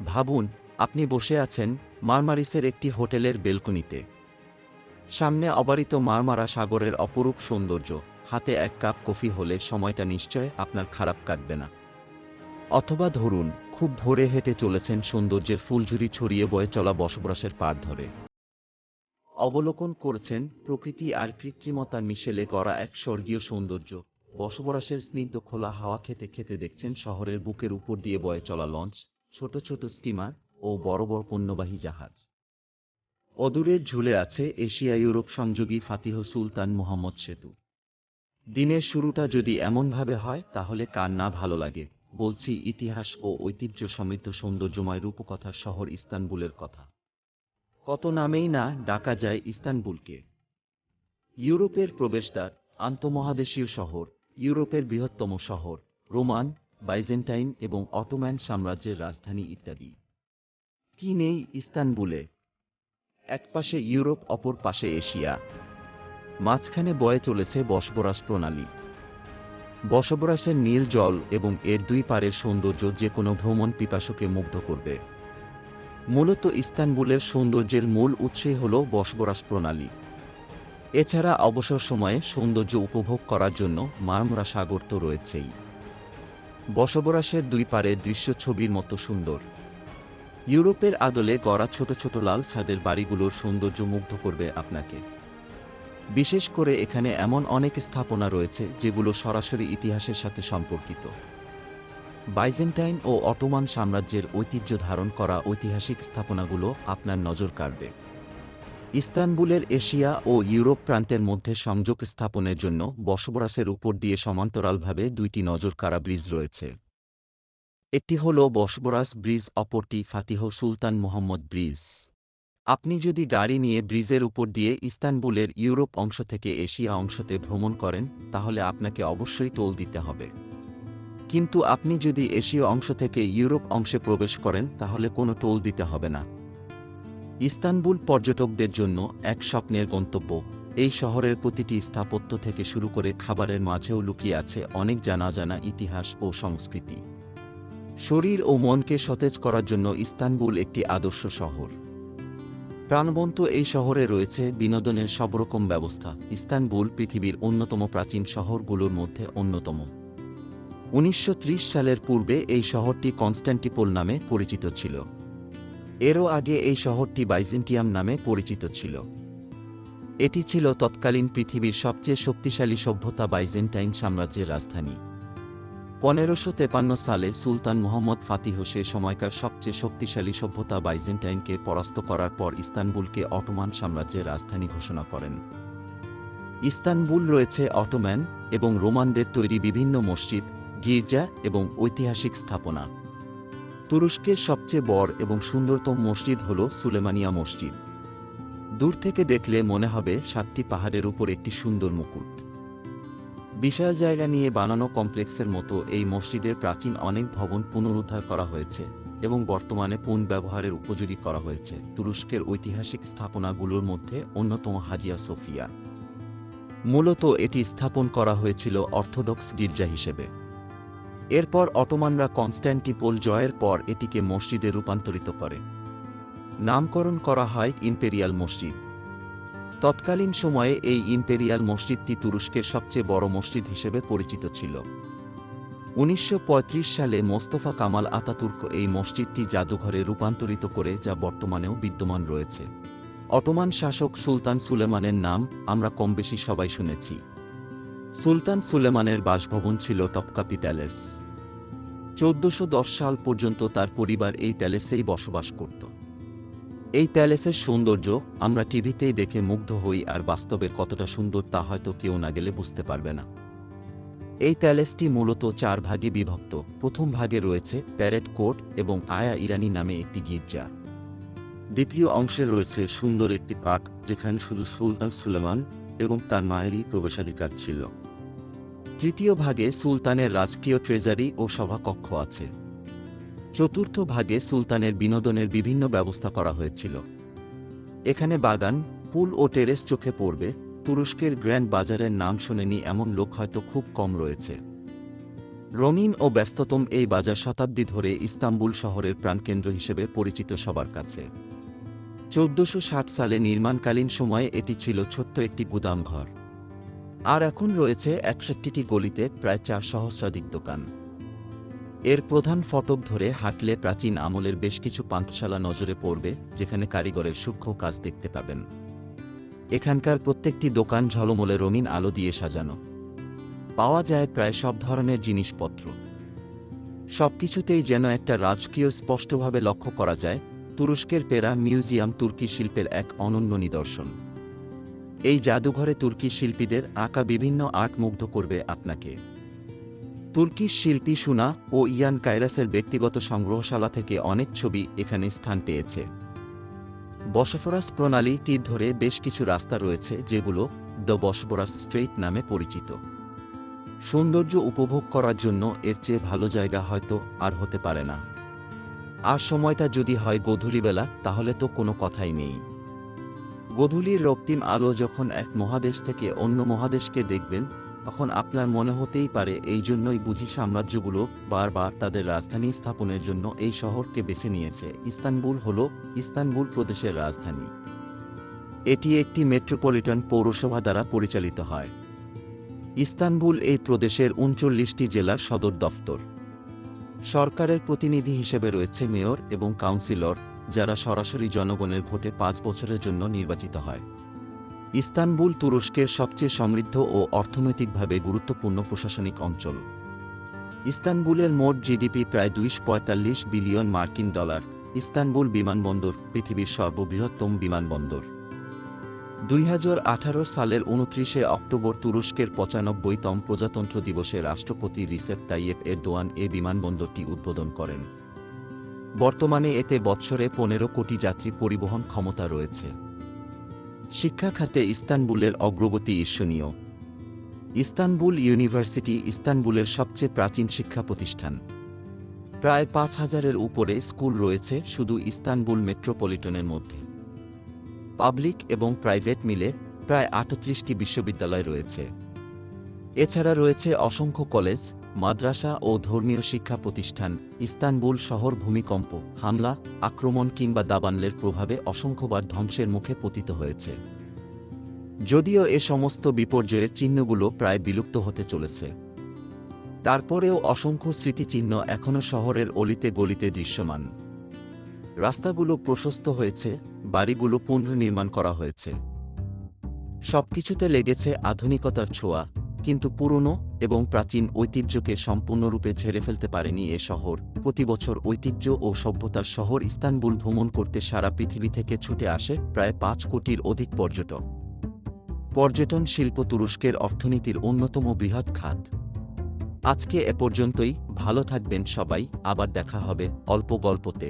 ভাবুন, আপনি বসে আছেন মারমারিসের একটি হোটেলের বেলকনিতে। সামনে অবারিত মারমারা সাগরের অপরূপ সৌন্দর্য, হাতে এক কাপ কফি হলে সময়টা নিশ্চয় আপনার খারাপ কাটবে না। অথবা ধরুন, খুব ভোরে হেঁটে চলেছেন সৌন্দর্যের ফুলঝুরি ছড়িয়ে বয়ে চলা বসবাসের পাড় ধরে। অবলোকন করছেন প্রকৃতি আর কৃত্রিমতার মিশেলে গড়া এক স্বর্গীয় সৌন্দর্য। বসবাসের স্নিগ্ধ খোলা হাওয়া খেতে খেতে দেখছেন শহরের বুকের উপর দিয়ে বয়ে চলা লঞ্চ, ছোট ছোট স্টিমার ও বড় বড় পণ্যবাহী জাহাজ। অদূরে ঝুলে আছে এশিয়া ইউরোপ সংযোগী ফাতিহ সুলতান মুহাম্মদ সেতু। দিনের শুরুটা যদি এমনভাবে হয় তাহলে কার না ভালো লাগে। বলছি ইতিহাস ও ঐতিহ্য সমৃদ্ধ সৌন্দর্যময় রূপকথার শহর ইস্তানবুলের কথা। কত নামেই না ডাকা যায় ইস্তানবুলকে। ইউরোপের প্রবেশদ্বার, আন্তঃমহাদেশীয় শহর, ইউরোপের বৃহত্তম শহর, রোমান, বাইজেন্টাইন এবং অটোম্যান সাম্রাজ্যের রাজধানী ইত্যাদি। কি নেই ইস্তানবুলে? এক পাশে ইউরোপ, অপর পাশে এশিয়া। মাঝখানে বয়ে চলেছে বসবরাস প্রণালী। বসবরাসের নীল জল এবং এর দুই পারের সৌন্দর্য যে কোনো ভ্রমণ পিপাসুকে মুগ্ধ করবে। মূলত ইস্তানবুলের সৌন্দর্যের মূল উৎসই হল বসবরাস প্রণালী। এছাড়া অবসর সময়ে সৌন্দর্য উপভোগ করার জন্য মারমরা সাগর তো রয়েছেই। বসবরাসের দুই পারের দৃশ্য ছবির মতো সুন্দর। ইউরোপের আদলে গড়া ছোট ছোট লাল ছাদের বাড়িগুলোর সৌন্দর্য মুগ্ধ করবে আপনাকে। বিশেষ করে এখানে এমন অনেক স্থাপনা রয়েছে যেগুলো সরাসরি ইতিহাসের সাথে সম্পর্কিত। বাইজেন্টাইন ও অটোমান সাম্রাজ্যের ঐতিহ্য ধারণ করা ঐতিহাসিক স্থাপনাগুলো আপনার নজর কাড়বে। ইস্তানবুলের এশিয়া ও ইউরোপ প্রান্তের মধ্যে সংযোগ স্থাপনের জন্য বসবরাসের উপর দিয়ে সমান্তরালভাবে দুইটি নজরকাড়া ব্রিজ রয়েছে। একটি হল বসবরাস ব্রিজ, অপরটি ফাতিহ সুলতান মুহাম্মদ ব্রিজ। আপনি যদি গাড়ি নিয়ে ব্রিজের উপর দিয়ে ইস্তানবুলের ইউরোপ অংশ থেকে এশিয়া অংশতে ভ্রমণ করেন তাহলে আপনাকে অবশ্যই টোল দিতে হবে। কিন্তু আপনি যদি এশীয় অংশ থেকে ইউরোপ অংশে প্রবেশ করেন তাহলে কোনো টোল দিতে হবে না। ইস্তানবুল পর্যটকদের জন্য এক স্বপ্নের গন্তব্য। এই শহরের প্রতিটি স্থাপত্য থেকে শুরু করে খাবারের মাঝেও লুকিয়ে আছে অনেক জানা জানা ইতিহাস ও সংস্কৃতি। শরীর ও মনকে সতেজ করার জন্য ইস্তানবুল একটি আদর্শ শহর। প্রাণবন্ত এই শহরে রয়েছে বিনোদনের সব রকম ব্যবস্থা। ইস্তানবুল পৃথিবীর অন্যতম প্রাচীন শহরগুলোর মধ্যে অন্যতম। 1930 সালের পূর্বে এই শহরটি কনস্ট্যান্টিপোল নামে পরিচিত ছিল। এরও আগে এই শহরটি বাইজেন্টিয়াম নামে পরিচিত ছিল। এটি ছিল তৎকালীন পৃথিবীর সবচেয়ে শক্তিশালী সভ্যতা বাইজেন্টাইন সাম্রাজ্যের রাজধানী। 1553 সালে সুলতান মুহাম্মদ ফাতিহ সে সময়কার সবচেয়ে শক্তিশালী সভ্যতা বাইজেন্টাইনকে পরাস্ত করার পর ইস্তানবুলকে অটোমান সাম্রাজ্যের রাজধানী ঘোষণা করেন। ইস্তানবুল রয়েছে অটোম্যান এবং রোমানদের তৈরি বিভিন্ন মসজিদ, গির্জা এবং ঐতিহাসিক স্থাপনা। তুরস্কের সবচেয়ে বড় এবং সুন্দরতম মসজিদ হল সুলেমানিয়া মসজিদ। দূর থেকে দেখলে মনে হবে 7টি পাহাড়ের উপর একটি সুন্দর মুকুট। বিশাল জায়গা নিয়ে বানানো কমপ্লেক্সের মতো এই মসজিদের প্রাচীন অনেক ভবন পুনরুদ্ধার করা হয়েছে এবং বর্তমানে পুনর্ব্যবহারের উপযোগী করা হয়েছে। তুরস্কের ঐতিহাসিক স্থাপনাগুলোর মধ্যে অন্যতম হাজিয়া সোফিয়া। মূলত এটি স্থাপন করা হয়েছিল অর্থোডক্স গির্জা হিসেবে। এরপর অটোমানরা কনস্ট্যান্টিপোল জয়ের পর এটিকে মসজিদে রূপান্তরিত করে। নামকরণ করা হয় ইম্পেরিয়াল মসজিদ। তৎকালীন সময়ে এই ইম্পেরিয়াল মসজিদটি তুরস্কের সবচেয়ে বড় মসজিদ হিসেবে পরিচিত ছিল। 1935 সালে মোস্তফা কামাল আতাতুর্ক এই মসজিদটি জাদুঘরে রূপান্তরিত করে, যা বর্তমানেও বিদ্যমান রয়েছে। অটোমান শাসক সুলতান সুলেমানের নাম আমরা কমবেশি সবাই শুনেছি। সুলতান সুলেমানের বাসভবন ছিল টপকাপি প্যালেস। 1410 সাল পর্যন্ত তার পরিবার এই প্যালেসেই বসবাস করত। এই প্যালেসের সৌন্দর্য আমরা টিভিতেই দেখে মুগ্ধ হই, আর বাস্তবে কতটা সুন্দর তা হয়তো কেউ না গেলে বুঝতে পারবে না। এই প্যালেসটি মূলত 4 ভাগে বিভক্ত। প্রথম ভাগে রয়েছে প্যারেড কোর্ট এবং আয়া ইরানি নামে একটি গির্জা। দ্বিতীয় অংশে রয়েছে সুন্দর একটি পার্ক, যেখানে শুধু সুলতান সুলেমান এবং তার মায়েরই প্রবেশাধিকার ছিল। তৃতীয় ভাগে সুলতানের রাজকীয় ট্রেজারি ও সভাকক্ষ আছে। চতুর্থ ভাগে সুলতানের বিনোদনের বিভিন্ন ব্যবস্থা করা হয়েছিল। এখানে বাগান, পুল ও টেরেস চোখে পড়বে। তুরস্কের গ্র্যান্ড বাজারের নাম শোনেনি এমন লোক হয়তো খুব কম রয়েছে। রঙিন ও ব্যস্ততম এই বাজার শতাব্দী ধরে ইস্তাম্বুল শহরের প্রাণকেন্দ্র হিসেবে পরিচিত সবার কাছে। 1460 সালে নির্মাণকালীন সময়ে এটি ছিল ছোট্ট একটি গুদামঘর। আর এখন রয়েছে 61টি গলিতে প্রায় 4 সহস্রাধিক দোকান। এর প্রধান ফটক ধরে হাঁটলে প্রাচীন আমলের বেশ কিছু পান্থশালা নজরে পড়বে, যেখানে কারিগরের সূক্ষ্ম কাজ দেখতে পাবেন। এখানকার প্রত্যেকটি দোকান ঝলমলে রঙিন আলো দিয়ে সাজানো। পাওয়া যায় প্রায় সব ধরনের জিনিসপত্র। সবকিছুতেই যেন একটা রাজকীয় স্পষ্টভাবে লক্ষ্য করা যায়। তুরস্কের পেরা মিউজিয়াম তুর্কি শিল্পের এক অনন্য নিদর্শন। এই জাদুঘরে তুর্কি শিল্পীদের আঁকা বিভিন্ন আর্ট মুগ্ধ করবে আপনাকে। তুর্কিশ শিল্পী সুনা ও ইয়ান কাইরাসের ব্যক্তিগত সংগ্রহশালা থেকে অনেক ছবি এখানে স্থান পেয়েছে। বসফরাস প্রণালীটির ধরে বেশ কিছু রাস্তা রয়েছে, যেগুলো দ্য বসফরাস স্ট্রেইট নামে পরিচিত। সৌন্দর্য উপভোগ করার জন্য এর চেয়ে ভালো জায়গা হয়তো আর হতে পারে না। আর সময়টা যদি হয় গোধূলিবেলা, তাহলে তো কোনো কথাই নেই। গোধূলির রক্তিম আলো যখন এক মহাদেশ থেকে অন্য মহাদেশকে দেখবেন, তখন আপনার মনে হতেই পারে এই জন্যই বুঝি সাম্রাজ্যগুলো বারবার তাদের রাজধানী স্থাপনের জন্য এই শহরকে বেছে নিয়েছে। ইস্তানবুল হল ইস্তানবুল প্রদেশের রাজধানী। এটি একটি মেট্রোপলিটন পৌরসভা দ্বারা পরিচালিত হয়। ইস্তানবুল এই প্রদেশের 39টি জেলার সদর দফতর। সরকারের প্রতিনিধি হিসেবে রয়েছে মেয়র এবং কাউন্সিলর, যারা সরাসরি জনগণের ভোটে 5 বছরের জন্য নির্বাচিত হয়। ইস্তানবুল তুরস্কের সবচেয়ে সমৃদ্ধ ও অর্থনৈতিকভাবে গুরুত্বপূর্ণ প্রশাসনিক অঞ্চল। ইস্তানবুলের মোট জিডিপি প্রায় 245 বিলিয়ন মার্কিন ডলার। ইস্তানবুল বিমানবন্দর পৃথিবীর সর্ববৃহত্তম বিমানবন্দর। 2018 সালের 29 অক্টোবর তুরস্কের 95তম প্রজাতন্ত্র দিবসে রাষ্ট্রপতি রিসেপ তাইয়েপ এরদোয়ান এ বিমানবন্দরটি উদ্বোধন করেন। বর্তমানে এতে বৎসরে 15 কোটি যাত্রী পরিবহন ক্ষমতা রয়েছে। শিক্ষা খাতে ইস্তানবুলের অগ্রগতি ঈর্ষণীয়। ইস্তানবুল ইউনিভার্সিটি ইস্তানবুলের সবচেয়ে প্রাচীন শিক্ষা প্রতিষ্ঠান। প্রায় 5000-এর উপরে স্কুল রয়েছে শুধু ইস্তানবুল মেট্রোপলিটনের মধ্যে। পাবলিক এবং প্রাইভেট মিলে প্রায় 38টি বিশ্ববিদ্যালয় রয়েছে। এছাড়া রয়েছে অসংখ্য কলেজ, মাদ্রাসা ও ধর্মীয় শিক্ষা প্রতিষ্ঠান। ইস্তানবুল শহর ভূমিকম্প, হামলা, আক্রমণ কিংবা দাবানলের প্রভাবে অসংখ্যবার ধ্বংসের মুখে পতিত হয়েছে। যদিও এ সমস্ত বিপর্যয়ের চিহ্নগুলো প্রায় বিলুপ্ত হতে চলেছে, তারপরেও অসংখ্য স্মৃতিচিহ্ন এখনও শহরের অলিতে গলিতে দৃশ্যমান। রাস্তাগুলো প্রশস্ত হয়েছে, বাড়িগুলো পুনর্নির্মাণ করা হয়েছে। সবকিছুতে লেগেছে আধুনিকতার ছোঁয়া, কিন্তু পুরনো এবং প্রাচীন ঐতিহ্যকে সম্পূর্ণরূপে ঝেড়ে ফেলতে পারেনি এ শহর। প্রতিবছর ঐতিহ্য ও সভ্যতার শহর ইস্তানবুল ভ্রমণ করতে সারা পৃথিবী থেকে ছুটে আসে প্রায় 5 কোটির অধিক পর্যটক। পর্যটন শিল্প তুরস্কের অর্থনীতির অন্যতম বৃহৎ খাত। আজকে এ পর্যন্তই। ভালো থাকবেন সবাই, আবার দেখা হবে অল্প গল্পতে।